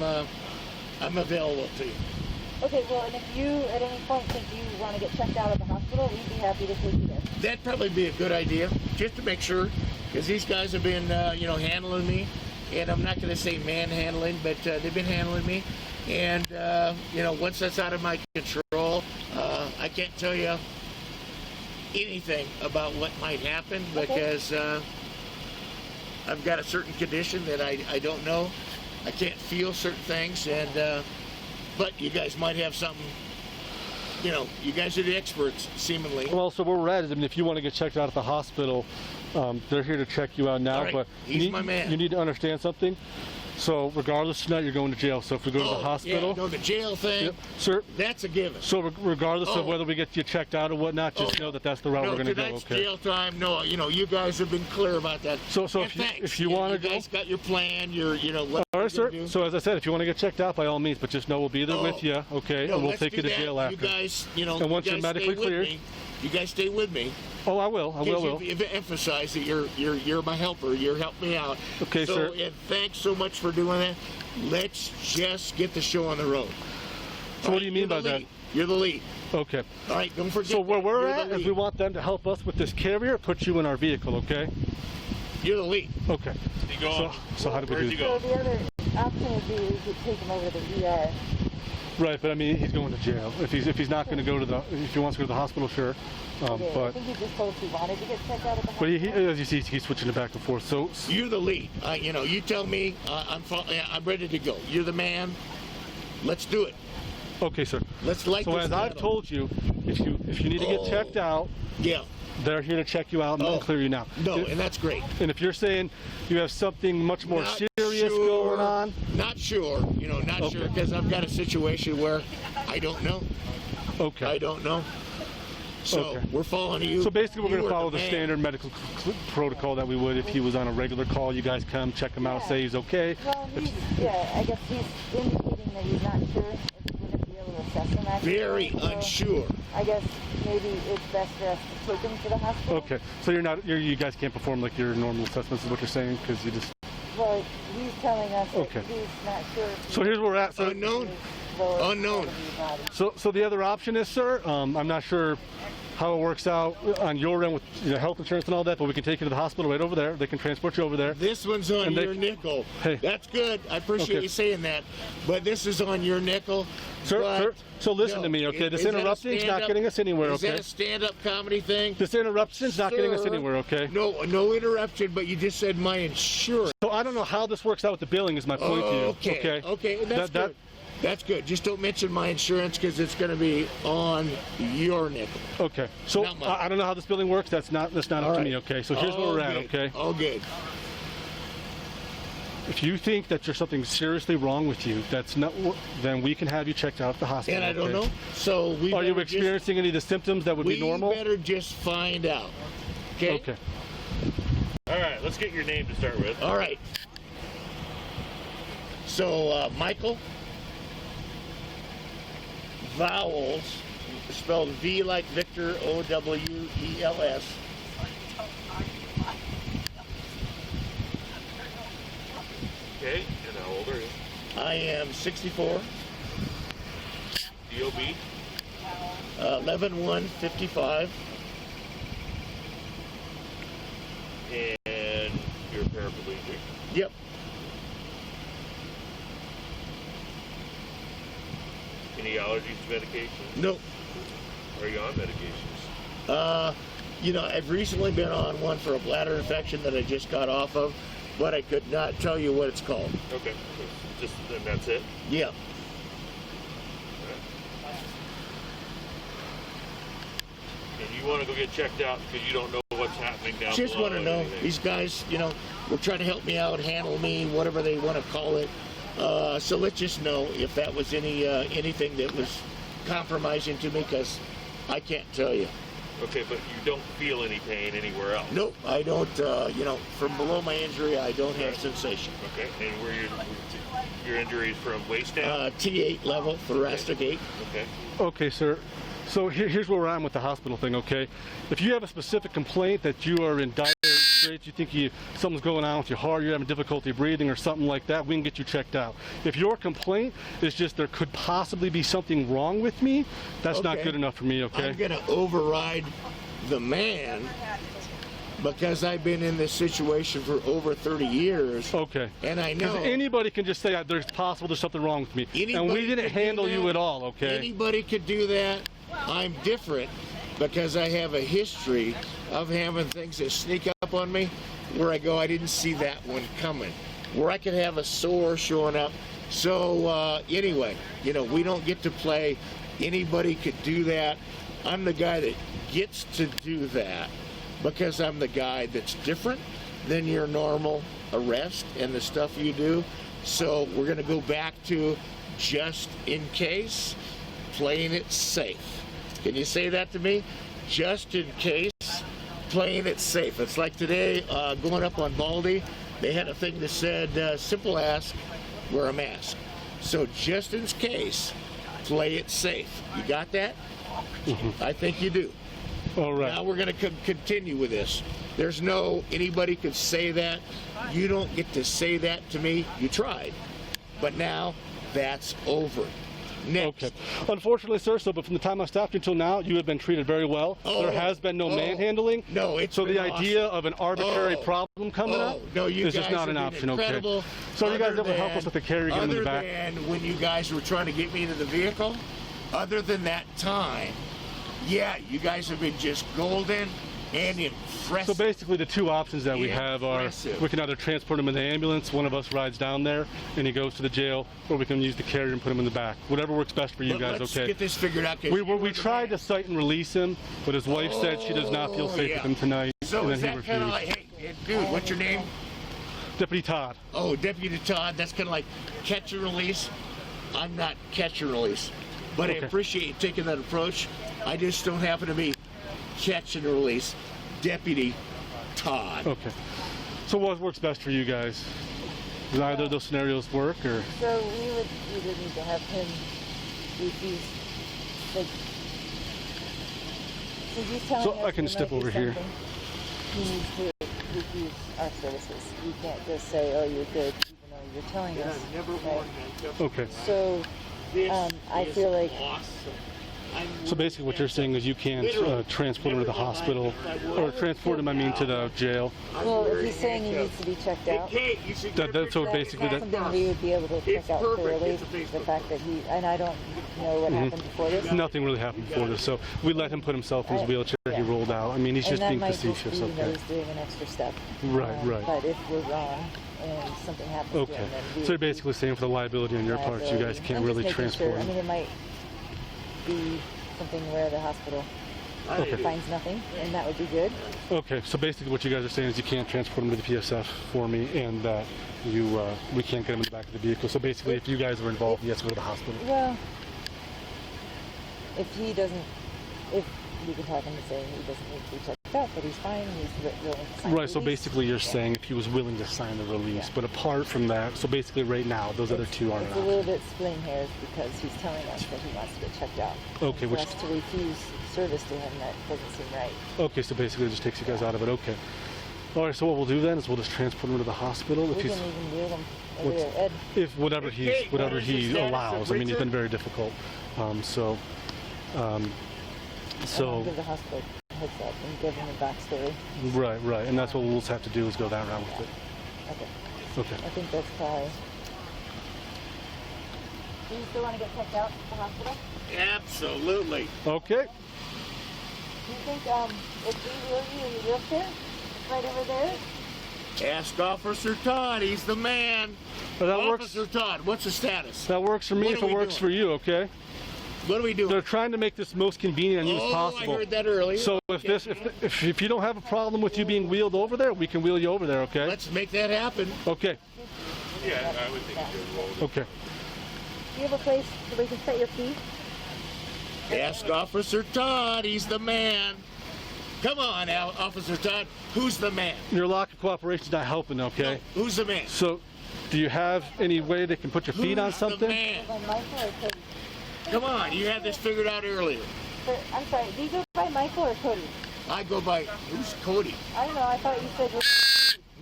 available to you. Okay, well, and if you at any point think you want to get checked out of the hospital, we'd be happy to take you there. That'd probably be a good idea, just to make sure, because these guys have been, you know, handling me. And I'm not going to say manhandling, but they've been handling me. And, you know, once that's out of my control, I can't tell you anything about what might happen because I've got a certain condition that I don't know. I can't feel certain things. And, but you guys might have something, you know, you guys are the experts, seemingly. Well, so where we're at is, I mean, if you want to get checked out at the hospital, they're here to check you out now. All right. But He's my man. You need to understand something. So regardless tonight, you're going to jail. So if we go to the hospital, yeah, no, the jail thing, yep, sir. that's a given. So regardless of whether we get you checked out or whatnot, just know that that's the route No, we're going to go. tonight's Okay. jail time. No, you know, you guys have been clear about that. So And if you thanks. want to you go, guys got your plan. You know what. all right, you're sir. gonna do. So as I said, if you want to get checked out, by all means, but just know we'll be there with you, okay? No, and we'll let's take do you to that. jail after. You guys, you know, And once you you're guys medically stay with cleared- me. You guys stay with me. Oh, I will. I will. If emphasize that you're my helper. You're helping me out. Okay, so, sir. And thanks so much for doing that. Let's just get the show on the road. So what do you mean by You're the that? lead. You're the lead. Okay. All right, don't forget. So where we're you're at the is lead. we want them to help us with this carrier, put you in our vehicle, okay? You're the lead. Okay. So how do we do So the other option would be we could take him over to the ER. Right, but I mean, he's going to jail. If he's not going to go to the, if he wants to go to the hospital, sure. I But think he just told us he wanted to get checked out of the but hospital. as you see, he's switching it back and forth. So You're the lead. You know, you tell me. I'm ready to go. You're the man. Let's do it. okay, sir. Let's light So this as I've battle. told you, if you need to get checked out, Yeah. they're here to check you out and Oh. clear you now. No, and that's great. And if you're saying you have something much more Not serious sure. going on, Not sure. You know, not Okay. sure because I've got a situation where I don't know. okay. I don't know. So Okay. we're following you. So basically, we're You going to are follow the man. standard medical protocol that we would if he was on a regular call. You guys come, check him out, Yeah. say he's okay. Well, I guess he's indicating that he's not sure if we're going to be able to assess him actually. Very So unsure. I guess maybe it's best for us to take him to the hospital. Okay, so you guys can't perform like your normal assessments, is what you're saying, because you just. Well, he's telling us that Okay. he's not sure. If So here's where we're at. So Unknown. lower Unknown. extremity body. So the other option is, sir, I'm not sure how it works out on your end with health insurance and all that, but we can take you to the hospital right over there. They can transport you over there. This one's on And they- your nickel. Hey. That's good. I appreciate Okay. you saying that. But this is on your nickel. Sir, But, so listen no, to me, okay? This is that a interrupting's not stand-up- getting us anywhere, Is okay? that a stand-up comedy thing? This interruption's not getting us Sir, anywhere, okay? No interruption, but you just said my insurance. So I don't know how this works out with the billing is my point to you, okay? Okay, that's That- good. That's good. Just don't mention my insurance because it's going to be on your nickel. Okay, so Not mine. I don't know how this billing works. That's not up All to right. me, okay? So here's where All we're at, good. okay? All good. If you think that there's something seriously wrong with you, then we can have you checked out at the hospital. And I don't okay? know. So we Are you better just- experiencing any of the symptoms that would be normal? We better just find out. Okay? Okay. All right, let's get your name to start with. All right. So, Michael, vowels, spelled V like Victor, O-W-E-L-S. Okay, and how old are you? I am 64, DOB? 11/1/55. And you're a paraplegic. Yep. Any allergies to medication? Nope. Are you on medications? You know, I've recently been on one for a bladder infection that I just got off of, but I could not tell you what it's called. Okay, just then that's it. Yeah. And you want to go get checked out because you don't know what's happening down Just below want to know, anything. these guys, will try to help me out, handle me, whatever they want to call it. So let's just know if that was anything that was compromising to me, because I can't tell you. Okay, but you don't feel any pain anywhere else? Nope, I don't, from below my injury, I don't have sensation. Okay, and where your injuries from waist down? T8 level, thoracic 8. Okay. Okay, sir. So here's where we're at with the hospital thing, okay? If you have a specific complaint that you are in dire straits, you think something's going on with your heart, you're having difficulty breathing or something like that, we can get you checked out. If your complaint is just there could possibly be something wrong with me, that's not good enough for me, okay? I'm going to override the man because I've been in this situation for over 30 years. Okay. And I know. Because anybody can just say, there's something wrong with me. And we Anybody didn't could do handle you that. at all, okay? Anybody could do that. I'm different because I have a history of having things that sneak up on me where I go, I didn't see that one coming. Where I could have a sore showing up. So anyway, we don't get to play. Anybody could do that. I'm the guy that gets to do that because I'm the guy that's different than your normal arrest and the stuff you do. So we're going to go back to just in case, playing it safe. Can you say that to me? Just in case, playing it safe. It's like today, going up on Baldy, they had a thing that said, simple ask, wear a mask. So just in case, play it safe. You got that? I think you do. All right. Now we're going to continue with this. There's no, anybody could say that. You don't get to say that to me. You tried. But now, that's over. Next. Okay. Unfortunately, sir, but from the time I stopped you until now, you have been treated very well. There has been no manhandling. No, it's so been the idea awesome. of an arbitrary problem coming up no, you is just guys not an have been option, incredible. okay? So you guys Other able to help us than- with the carrier getting in the back? Other than when you guys were trying to get me into the vehicle, other than that time, yeah, you guys have been just golden and impressive. So basically the two options that we have are Impressive. we can either transport him in the ambulance, one of us rides down there and he goes to the jail, or we can use the carrier and put him in the back. Whatever works best for you But guys, let's okay? get this figured out. 'Cause We you were the tried to man. cite and release him, but his wife said she does not feel safe yeah. with him tonight, So and is then he that kind of refused. like, hey, dude, what's your name? Deputy Todd. Oh, Deputy Todd, that's kind of like catch and release. I'm not catch and release, but I Okay. appreciate you taking that approach. I just don't happen to be catch and release. Deputy Todd. Okay. So what works best for you guys? Does either of those scenarios work, or? So we would either need to have him refuse, like, since he's telling So us I can there step might be over here. something, he needs to refuse our services. You can't just say, oh, you're good, even though you're telling us. Right? Okay. So I feel like So basically what you're saying is you can't transport him to the hospital, or transport him, I mean, to the jail. well, if he's saying he needs to be checked out, That's so basically that's that. something we would be able to check out clearly. The fact that he, and I don't know what happened before this. Nothing really happened before this, so we let him put himself in his wheelchair. He rolled out. I mean, he's And just that being might just facetious. be, Okay. he's doing an extra step. Right, right. But if we're wrong and something happens to Okay. him, then we So you're basically saying for the liability on your part, you guys can't I'm just really making transport sure. I him. mean, it might be something where the hospital Okay. finds nothing, and that would be good. Okay, so basically what you guys are saying is you can't transport him to the PSF for me, and that we can't get him in the back of the vehicle. So basically, if you guys were involved, he has to go to the hospital. Well, if he doesn't, if we can talk him to say he doesn't need to be checked out, but he's fine, he's willing to sign Right, so release. basically you're Yeah. saying if he was willing to sign the release, Yeah. but apart from that, so basically right now, those other two aren't It's an a little option. bit splitting hairs because he's telling us that he wants to get checked out. Okay, And for which- us to refuse service to him, that doesn't seem right. Okay, so basically it just takes you guys out of it. Okay. All right, so what we'll do then is we'll just transport him to the hospital We if can he's, even deal him over what's- there. Ed, if whatever he allows. I mean, he's Richard? been very difficult. So I'll so give the hospital a heads up and give him a backstory. right, and that's what we'll just have to do is go that route with it. Okay. Okay. I think that's probably. Do you still want to get checked out at the hospital? Absolutely. Okay. Do you think if we wheel you in the wheelchair, right over there? Ask Officer Todd. He's the man. Well, that works. Officer Todd, what's the status? That works for me What if are it we works doing? for you. Okay. What are we doing? They're trying to make this most convenient on you as possible. I heard that earlier. So if you don't have a problem with you being wheeled over there, we can wheel you over there, okay? Let's make that happen. Okay. Yeah, I would think you Okay. Do you have a place where we can set your feet? Ask Officer Todd. He's the man. Come on, Officer Todd. Who's the man? Your lack of cooperation's not helping, okay? No, who's the man? So, do you have any way they can put your feet on Who's something? the man? By Michael or Cody? Come on, you had this figured out earlier. I'm sorry, do you go by Michael or Cody? I go by, who's Cody? I don't know, I thought you said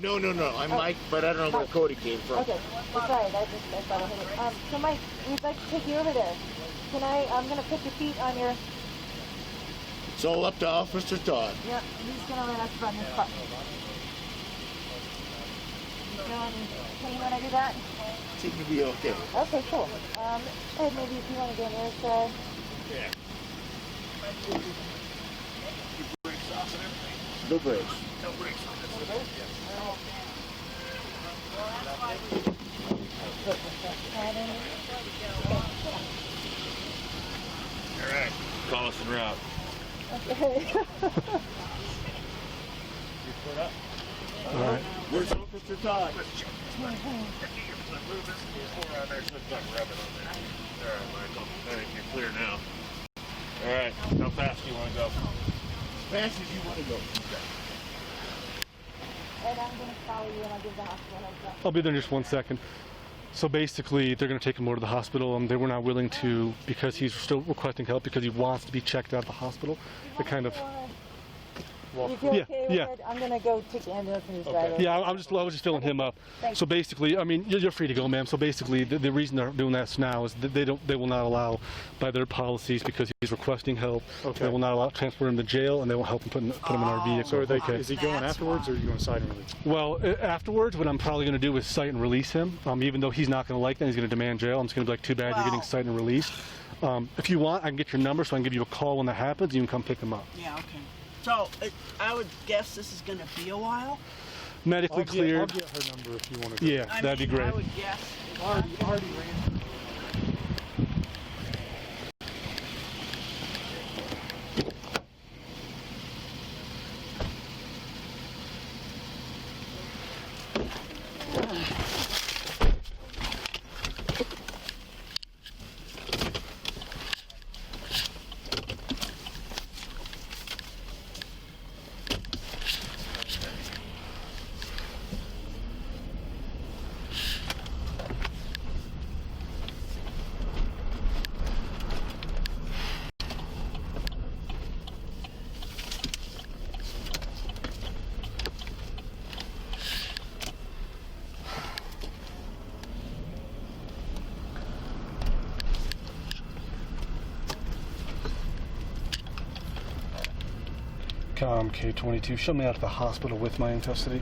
No, I'm Mike, but I don't know where Cody came from. Okay, well, sorry, I thought I heard it. So Mike, we'd like to take you over there. I'm gonna put your feet on your, It's all up to Officer Todd. yeah, he's gonna let us run this button. Can you wanna do that? Seems to be okay. Okay, cool. Ed, maybe if you wanna go on your side. Yeah. No brakes. All right. Call us en route. All right. Where's Officer Todd? All right, Michael. I think you're clear now. All right. How fast do you want to go? As fast as you want to go. Ed, I'm gonna follow you and I'll give the hospital a heads up. I'll be there in just 1 second. So basically, they're going to take him over to the hospital. They were not willing to, because he's still requesting help, because he wants to be checked out of the hospital. They kind of... You feel Yeah, okay with yeah. it? I'm gonna go take the ambulance and just drive over. Yeah, I was just filling him up. Thanks. So basically, I mean, you're free to go, ma'am. So basically, the reason they're doing that now is that they will not allow, by their policies, because he's requesting help, Okay. they will not allow transport him to jail, and they will help him put him in our vehicle. So are they, Okay. is he going That's afterwards, or why. are you going side and release? Well, afterwards, what I'm probably going to do is cite and release him. Even though he's not going to like that, he's going to demand jail. I'm just going to be like, too bad you're getting Wow. cited and released. If you want, I can get your number so I can give you a call when that happens. You can come pick him up. Yeah, okay. So I would guess this is going to be a while. Medically I'll cleared. get her number if you want to. Yeah, I that'd mean, be great. I would guess. Already ran. K22, show me out of the hospital with my in custody.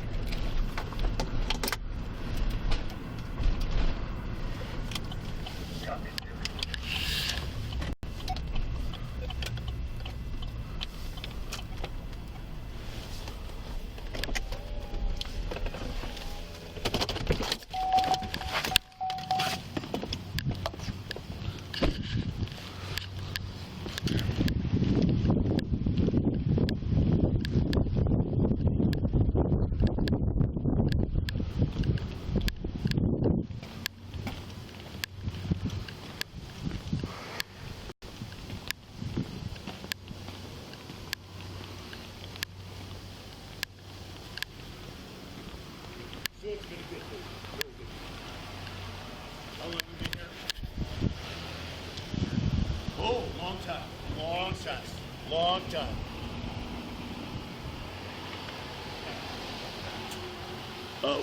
Oh, long time. Long time.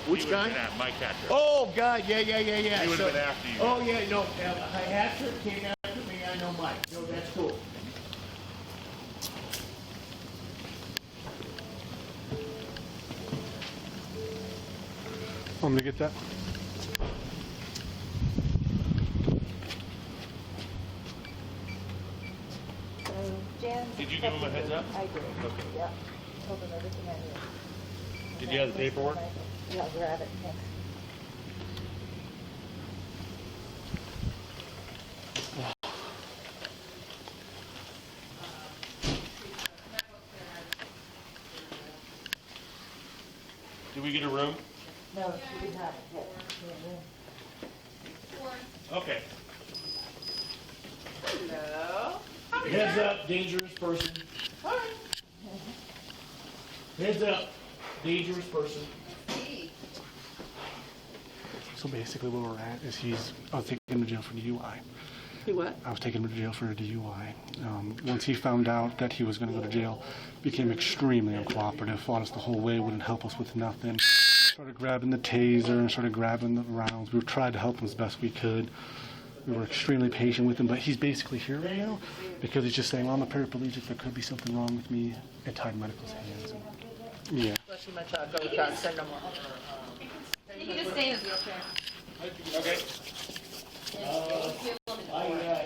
Which He guy? would've been at Mike Hatcher. Oh, God, yeah. He would have been after you. Oh, yeah, no, Hatcher came after me, I know Mike. No, that's cool. Want me to get that? Jan. Did you give him a heads up? I did. Okay. Yeah. Told him everything I knew. Did you have the paperwork? Yeah, I'll grab it. Thanks. Did we get a room? No, she did not yet. Okay. Hello. Heads up, dangerous person. Heads up, dangerous person. So basically where we're at is I was taking him to jail for DUI. You what? I was taking him to jail for a DUI. Once he found out that he was going to go to jail, became extremely uncooperative, fought us the whole way, wouldn't help us with nothing. Started grabbing the taser and started grabbing the rounds. We tried to help him as best we could. We were extremely patient with him, but he's basically here right now because he's just saying, well, I'm a paraplegic, there could be something wrong with me, and tied medical's hands. Yeah. Let's my talk. Go talk. Send them. You can just stay in his wheelchair. Okay. I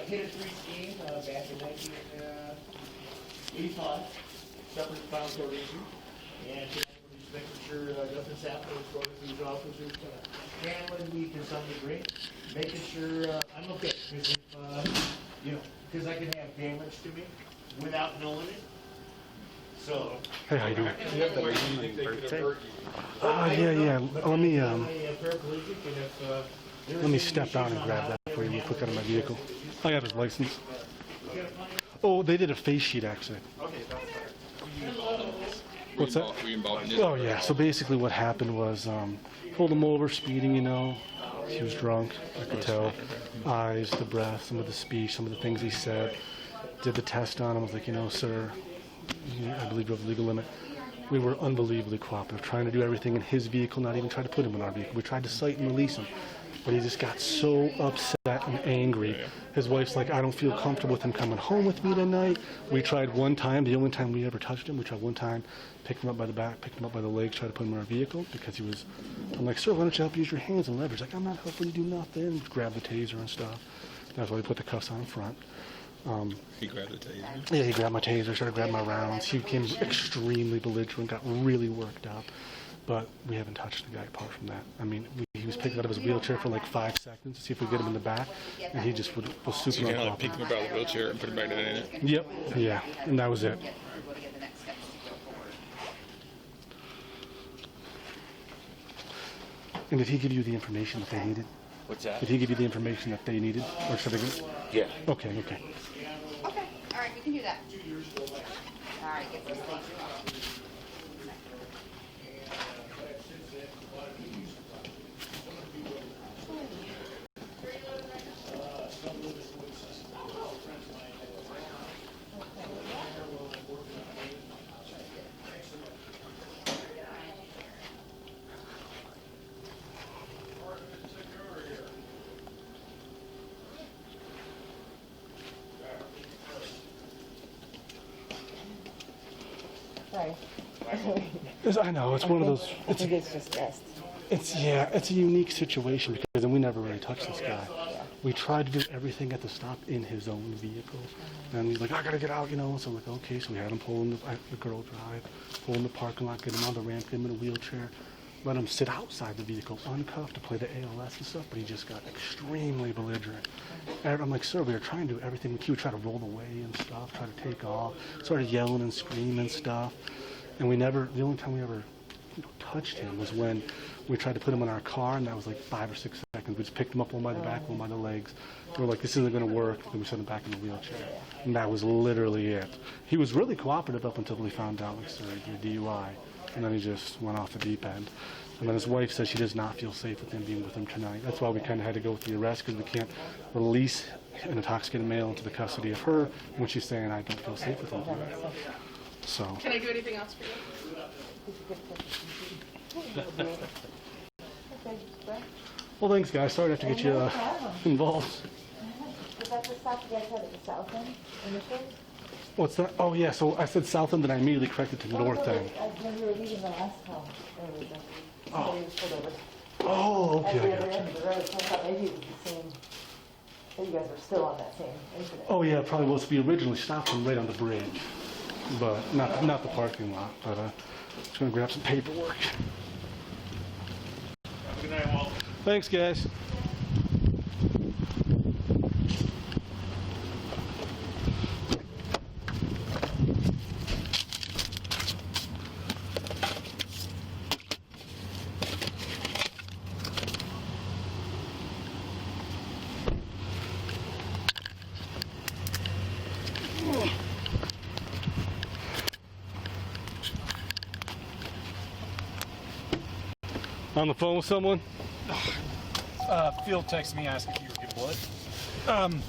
hit a 3-scheme back in 1985, suffered a foul coordination, and just making sure nothing's happening with going to these officers, handling me to some degree, making sure I'm okay, because because I can have damage to me without knowing it. So. Hey, how you doing? Birthday? Yeah. Let me Paraplegic, and if let me step down and grab that for you real quick out of my vehicle. I have his license. Oh, they did a face sheet actually. What's that? Were you involved in this? Oh yeah. So basically, what happened was pulled him over, speeding. He was drunk. I could tell. Eyes, the breath, some of the speech, some of the things he said. Did the test on him. I was like, sir, I believe you have the legal limit. We were unbelievably cooperative, trying to do everything in his vehicle, not even try to put him in our vehicle. We tried to cite and release him, but he just got so upset and angry. His wife's like, I don't feel comfortable with him coming home with me tonight. We tried one time, the only time we ever touched him, we tried one time, picked him up by the back, picked him up by the legs, tried to put him in our vehicle because I'm like, sir, why don't you help use your hands and leverage? Like, I'm not helping you do nothing. Grab the taser and stuff. That's why we put the cuffs on front. He grabbed the taser. Yeah, he grabbed my taser, started grabbing my rounds. He became extremely belligerent, got really worked up. But we haven't touched the guy apart from that. I mean, he was picking out of his wheelchair for like 5 seconds to see if we could get him in the back, and he just was So super you kind of picked him up out of the wheelchair and put him back in it? Yep, yeah, and that was it. And did he give you the information that they needed? What's that? Did he give you the information that they needed? Or should I go? Yeah. Okay, Okay. all right, we can do that. All right, get those things. Sorry. I know, it's one of those, I think it's just best. it's a unique situation because we never really touched this guy. We tried to do everything at the stop in his own vehicle. And he's like, I gotta get out, So I'm like, okay. So we had him pull in the girl drive, pull in the parking lot, get him on the ramp, get him in a wheelchair, let him sit outside the vehicle, uncuffed to play the ALS and stuff, but he just got extremely belligerent. And I'm like, sir, we were trying to do everything we could. We tried to roll away and stuff, try to take off, started yelling and screaming and stuff. And the only time we ever touched him was when we tried to put him in our car, and that was like 5 or 6 seconds. We just picked him up one by the back, one by the legs. We were like, this isn't going to work. Then we set him back in the wheelchair. And that was literally it. He was really cooperative up until we found out, like, sir, you're DUI. And then he just went off the deep end. And then his wife says she does not feel safe with him being with him tonight. That's why we kind of had to go with the arrest, because we can't release an intoxicated male into the custody of her when she's saying, I don't feel safe with him tonight. So. Can I do anything else for you? Well, thanks, guys. Sorry to have to get you involved. Was that the stop you guys had at the south end initially? What's that? Oh, yeah. So I said south end, and I immediately corrected to north end. When you were leaving the last time, there was somebody was pulled over. Oh, At the okay. other end of the road, so I thought maybe it was the same. So you guys were still on that same incident. Oh, yeah. It probably was. We originally stopped him right on the bridge, but not the parking lot. But just gonna grab some paperwork. Have a good night, Walt. Thanks, guys. On the phone with someone? Phil texted me asking if you were getting blood.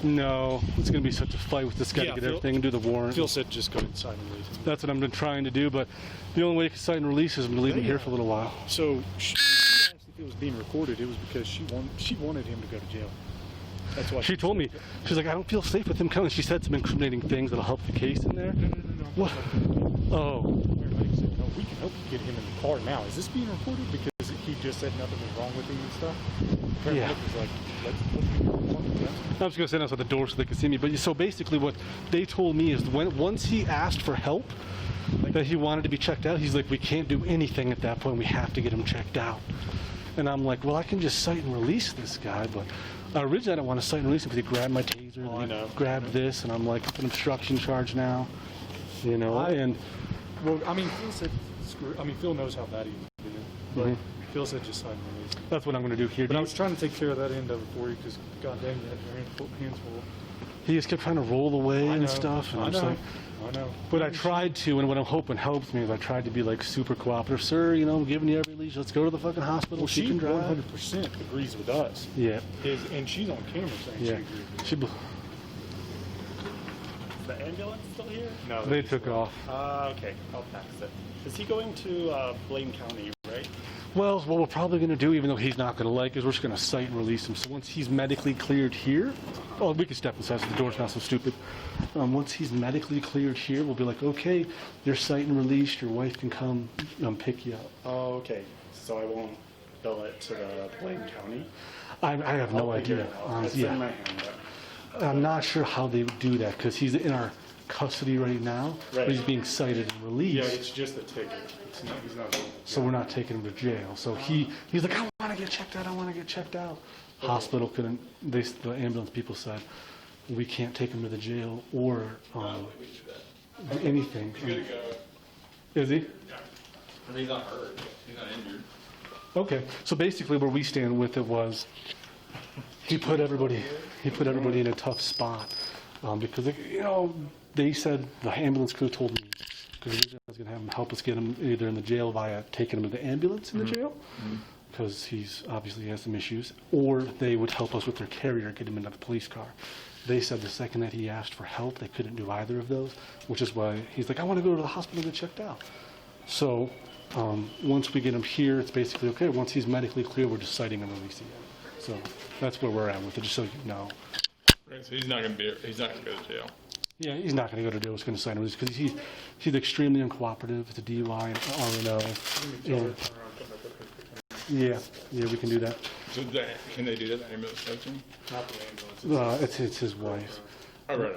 No, it's going to be such a fight with this guy Yeah, to get Phil- everything and do the warrant. Phil said just go inside and release him. That's what I've been trying to do, but the only way you can sign and release is to leave him here for a little while. So she asked if it was being recorded. It was because she wanted him to go to jail. That's why She told me, she's like, I don't feel safe with him coming. She said some incriminating things that'll help the case in there. No. What? Oh. Paramedic said, no, we can help you get him in the car now. Is this being recorded? Because he just said nothing was wrong with him and stuff. Paramedic Yeah. was like, let's I was going to say that's at the door so they could see me. But so basically what they told me is once he asked for help, that he wanted to be checked out, he's like, we can't do anything at that point. We have to get him checked out. And I'm like, well, I can just cite and release this guy. But originally I didn't want to cite and release him because he grabbed my taser. Oh, I know. Grabbed this. And I'm like, it's an obstruction charge now. You know, and... Well, I mean, Phil said, Phil knows how bad he did it. But Phil said just sign and release him. That's what I'm going to do here. But I was trying to take care of that end of it for you because, god dang, you had your hands full. He just kept trying to roll away I and know. stuff. And I I'm just know. like, I know. but I tried to, and what I'm hoping helps me is I tried to be like super cooperative. Sir, you know, I'm giving you every leash. Let's go to the fucking hospital. Well, she she can drive. 100% agrees with us. Yeah. And she's on camera saying Yeah. she agrees with us. She, Is the ambulance still here? No, they took off. Okay, I'll pass it. Is he going to Blaine County, right? Well, what we're probably going to do, even though he's not going to like, is we're just going to cite and release him. So once he's medically cleared here, oh, we can step inside so the door's not so stupid. Once he's medically cleared here, we'll be like, okay, you're cite and released. Your wife can come pick you up. Oh, okay. So I won't bill it to the Blaine County? I have no idea. It's Yeah. in my hand. I'm not sure how they would do that because he's in our custody right now, but he's being cited and released. Yeah, it's just a ticket. It's not, he's not. So we're not taking him to jail. So he's like, I want to get checked out. I want to get checked out. Hospital couldn't. The ambulance people said we can't take him to the jail or anything. Is he? He's not hurt. He's not injured. Okay. So basically, where we stand with it was he put everybody in a tough spot because they said the ambulance crew told me. Because I was going to have him help us get him either in the jail via taking him to the ambulance in the jail, because he's obviously has some issues, or they would help us with their carrier, get him into the police car. They said the second that he asked for help, they couldn't do either of those, which is why he's like, I want to go to the hospital and get checked out. So once we get him here, it's basically okay. Once he's medically clear, we're just citing and releasing him. So that's where we're at with it, just so you know. Right, so he's not gonna go to jail. Yeah, he's not going to go to jail. He's going to sign him because he's extremely uncooperative. It's a DUI and RNO. Yeah, we can do that. So can they do that? The ambulance coaching? Not the ambulance. It's his wife. Oh, right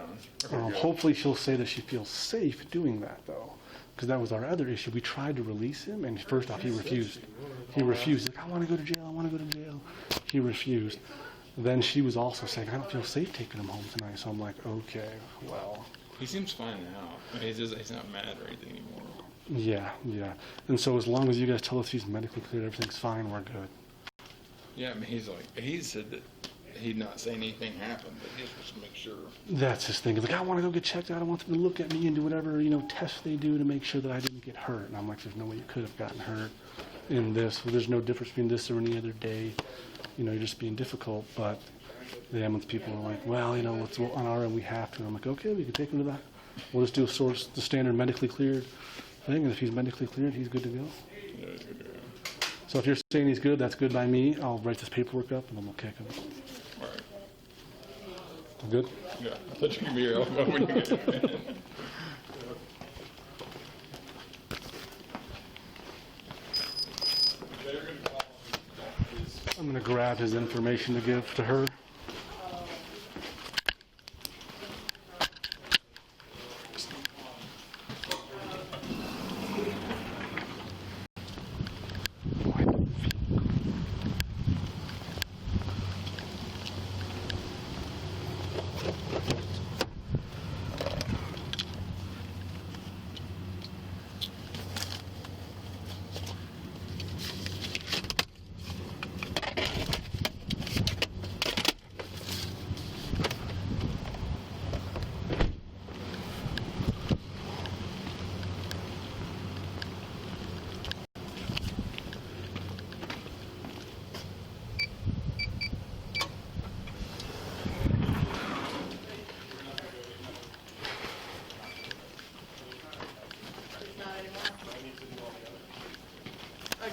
on. Hopefully she'll say that she feels safe doing that though, because that was our other issue. We tried to release him, and first off, he refused. He refused. Like, I want to go to jail. I want to go to jail. He refused. Then she was also saying, I don't feel safe taking him home tonight. So I'm like, okay, well. He seems fine now. I mean, he's not mad or anything anymore. Yeah. And so as long as you guys tell us he's medically cleared, everything's fine, we're good. Yeah, I mean, he said that he'd not say anything happened, but he just wants to make sure. That's his thing. He's like, I want to go get checked out. I want them to look at me and do whatever, tests they do to make sure that I didn't get hurt. And I'm like, there's no way you could have gotten hurt in this. Well, there's no difference between this or any other day. You're just being difficult. But the ambulance people are like, well, what's on our end, we have to. And I'm like, okay, we can take him to that. We'll just do a sort of the standard medically cleared thing. And if he's medically cleared, he's good to go. Yeah, he's good to go. So if you're saying he's good, that's good by me. I'll write this paperwork up and then we'll kick him. All right. Good? Yeah, I thought you could be here when you get there. I'm going to grab his information to give to her.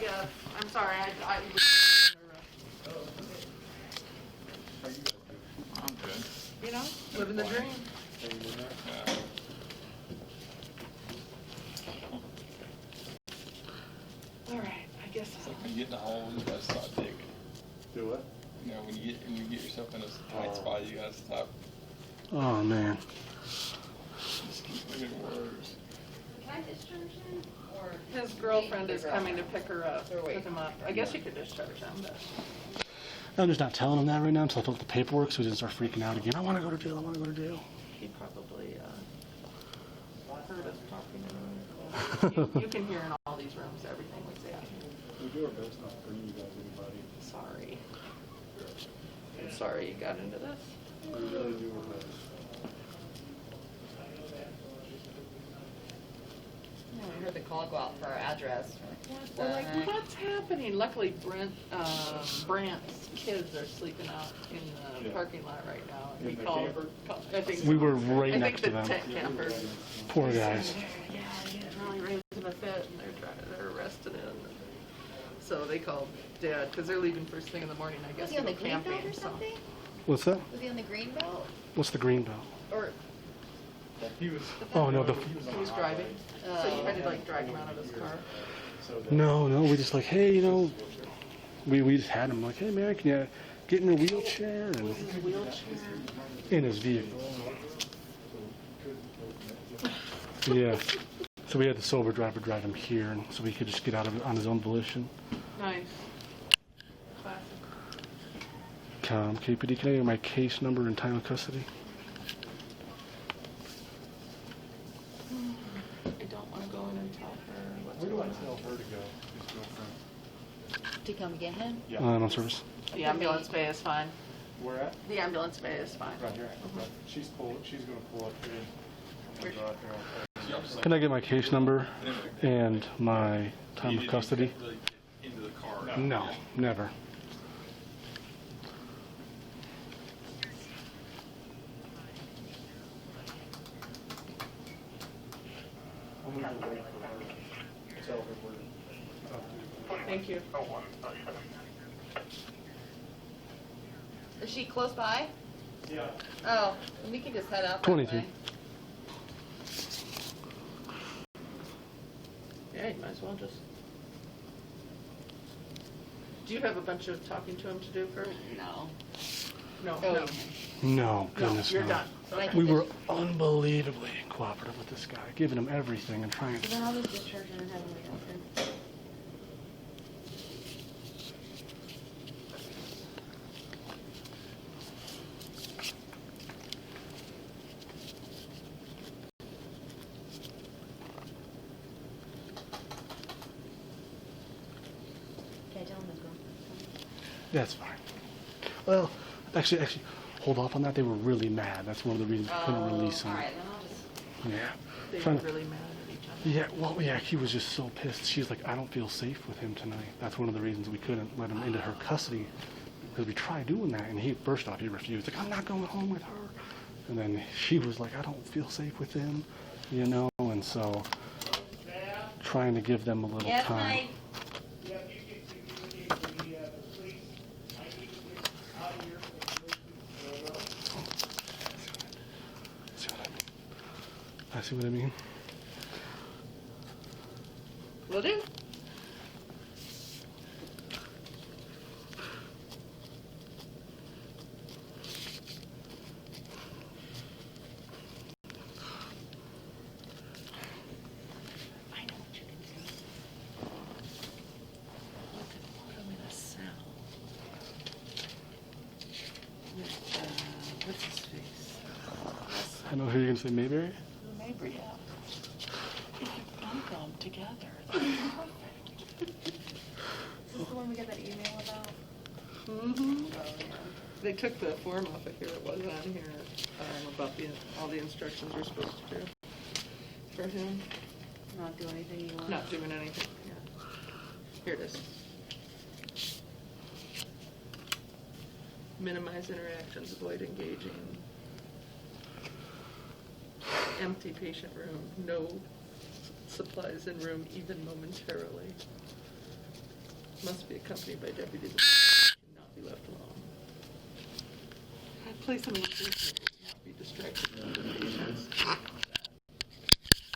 guess. I'm sorry. I I'm good. you know, living the dream. All right. I guess. It's like when you get in a hole, you gotta stop digging. Do what? You know, when you get yourself in a tight spot, you gotta stop. Oh man. Just keep looking worse. Can I discharge him? Or His girlfriend is coming to pick her up, pick him up. I guess you could discharge him, but. I'm just not telling him that right now until I fill out the paperwork so he doesn't start freaking out again. I want to go to jail. I want to go to jail. He probably heard us talking to him. You can hear in all these rooms everything we say out here. We do our best not to bring you guys anybody. Sorry. I'm sorry you got into this. We really do our best. Yeah, we heard the call go out for our address. We're like, what's happening? Luckily, Brant's kids are sleeping out in the parking lot right now. And he called. I think We were right I next to think them. the tent campers. Poor guys. Yeah, he's really raising a fit, and they're arrested him. So they called Dad because they're leaving first thing in the morning. I guess was he to on go the green camping. belt or So. something? What's that? Was he on the green belt? What's the green belt? Or He was. Oh no, the He was driving, so you had to like drag him out of his car. no. We just like, hey, you know, we just had him like, hey man, can you get in a wheelchair and His wheelchair. in his vehicle. Yeah. So we had the sober driver drive him here, and so he could just get out of it on his own volition. Nice. Classic. KPD, can I get my case number and time of custody? I don't want to go in and tell her what's Where do I going tell on. her to go? His girlfriend. To come get him? Yeah. On service. The ambulance bay is fine. Where at? The ambulance bay is fine. Right here. Right. She's gonna pull up here. I'm gonna go out there. Can I get my case number and my time of custody? Really get into the car. No, never. I'm gonna go wait for her. Tell her where to talk to. Thank you. Is she close by? Yeah. Oh, we can just head out that 22. way. Yeah, you might as well just. Do you have a bunch of talking to him to do first? No. No. Oh. No. No, goodness You're no. done. But I We can were unbelievably cooperative with this guy, giving him everything and trying. then I'll just discharge him and have him wait out there. Can I tell him his girlfriend's That's fine. Well, actually, hold off on that. They were really mad. That's one of the reasons we couldn't release him. Alright, then I'll just... Yeah. They Trying were to- really mad at each other. Yeah, well, yeah, he was just so pissed. She was like, I don't feel safe with him tonight. That's one of the reasons we couldn't let him into her custody, because we tried doing that, and he, first off, he refused. Like, I'm not going home with her. And then she was like, I don't feel safe with him, you know, and so trying to give them a little Yes, time. Mike? See what I mean? I see what I mean? Will do. I know what you can do. What I'm gonna sell. With, what's his face? I know who you're going to say, Mayberry? Maybe, yeah. If you bunk them together, they're perfect. Is this the one we got that email about? Mm-hmm. They took the form off of here. It was on here about all the instructions we're supposed to do for him. Not do anything you want? Not doing anything. Yeah. Here it is. Minimize interactions, avoid engaging. Empty patient room, no supplies in room even momentarily. must be accompanied by deputies. Cannot be left alone. Play some of this.